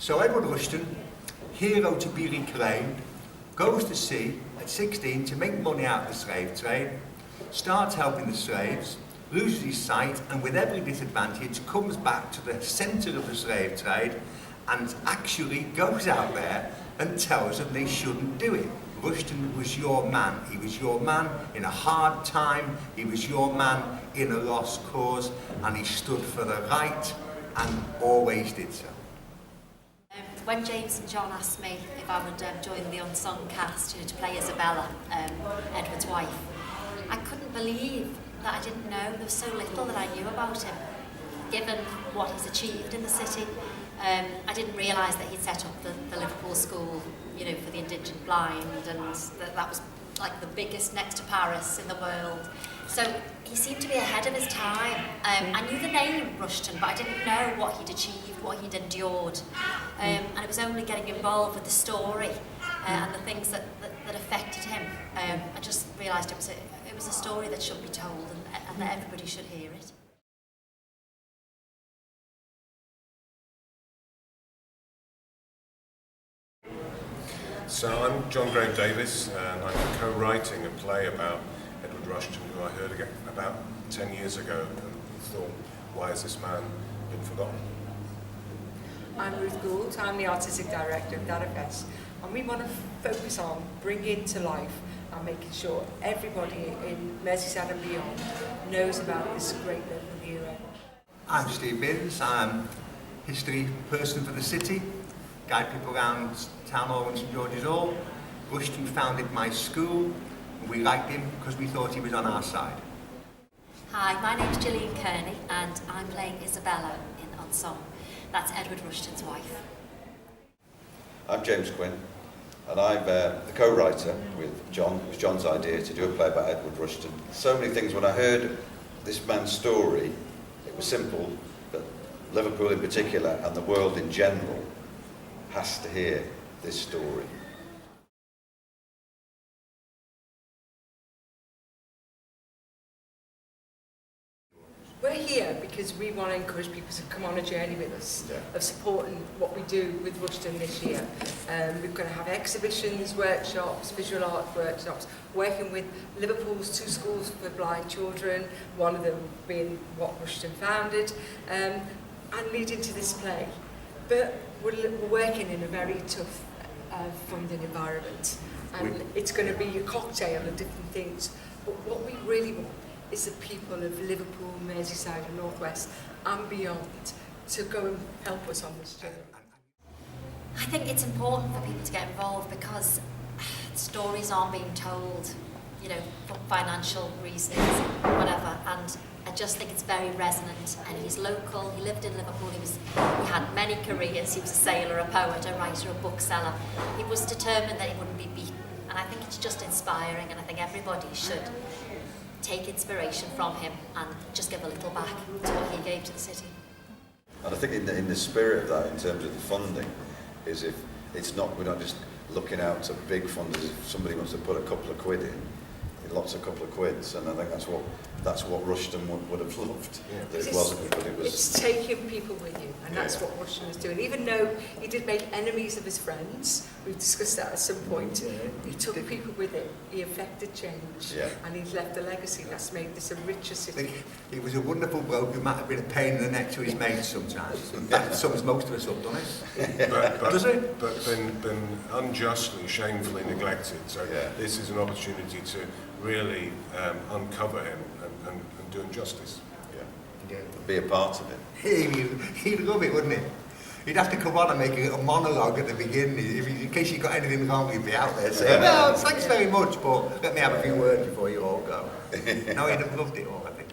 So Edward Rushton, hero to be reclaimed, goes to sea at 16 to make money out of the slave trade, starts helping the slaves, loses his sight, and with every disadvantage comes back to the centre of the slave trade and actually goes out there and tells them they shouldn't do it. Rushton was your man. He was your man in a hard time. He was your man in a lost cause, and he stood for the right and always did so. When James and John asked me if I would join the Unsung cast, to play Isabella, Edward's wife, I couldn't believe that I didn't know. There was so little that I knew about him, given what he's achieved in the city. I didn't realise that he'd set up the Liverpool school, for the indigent blind, and that was like the biggest next to Paris in the world. So he seemed to be ahead of his time. I knew the name Rushton, but I didn't know what he'd achieved, what he'd endured. And it was only getting involved with the story and the things that affected him. I just realised it was a story that should be told, and that everybody should hear it. So I'm John Graham Davies, and I'm co-writing a play about Edward Rushton, who I heard about 10 years ago and thought, why has this man been forgotten? I'm Ruth Gould, I'm the Artistic Director of DaDaFest, and we want to focus on bringing to life and making sure everybody in Merseyside and beyond knows about this great Liverpool hero. I'm Steve Binns. I'm history person for the city, guide people around Town Hall and St George's Hall. Rushton founded my school, and we liked him because we thought he was on our side. Hi, my name's Gillian Kearney, and I'm playing Isabella in Unsung. That's Edward Rushton's wife. I'm James Quinn, and I'm the co-writer with John. It was John's idea to do a play about Edward Rushton. So many things. When I heard this man's story, it was simple, but Liverpool in particular and the world in general has to hear this story. We're here because we want to encourage people to come on a journey with us of supporting what we do with Rushton this year. We're going to have exhibitions, workshops, visual art workshops, working with Liverpool's 2 schools for blind children, one of them being what Rushton founded, and leading to this play. But we're working in a very tough funding environment, and it's going to be a cocktail of different things. But what we really want is the people of Liverpool, Merseyside and North West and beyond to go and help us on this journey. I think it's important for people to get involved because stories aren't being told, for financial reasons, whatever, and I just think it's very resonant. And he's local, he lived in Liverpool, he had many careers. He was a sailor, a poet, a writer, a bookseller. He was determined that he wouldn't be beaten, and I think it's just inspiring, and I think everybody should take inspiration from him and just give a little back to what he gave to the city. And I think in the spirit of that, in terms of the funding, is if it's not, we're not just looking out to big funders. If somebody wants to put a couple of quid in, lots of couple of quids, and I think that's what Rushton would have loved. Yeah. It wasn't, but it was. It's taking people with you, and that's what Rushton was doing. Even though he did make enemies of his friends, we've discussed that at some point. He took people with him. He affected change, and he's left a legacy that's made this a richer city. He was a wonderful bloke who might have been a pain in the neck to his mates sometimes. That sums most of us up, doesn't it? Does it? But been unjustly, shamefully neglected. So this is an opportunity to really uncover him and do him justice. Be a part of it. He'd love it, wouldn't he? He'd have to come on and make a little monologue at the beginning. In case you got anything wrong, he'd be out there saying, well, thanks very much, but let me have a few words before you all go. No, he'd have loved it all, I think.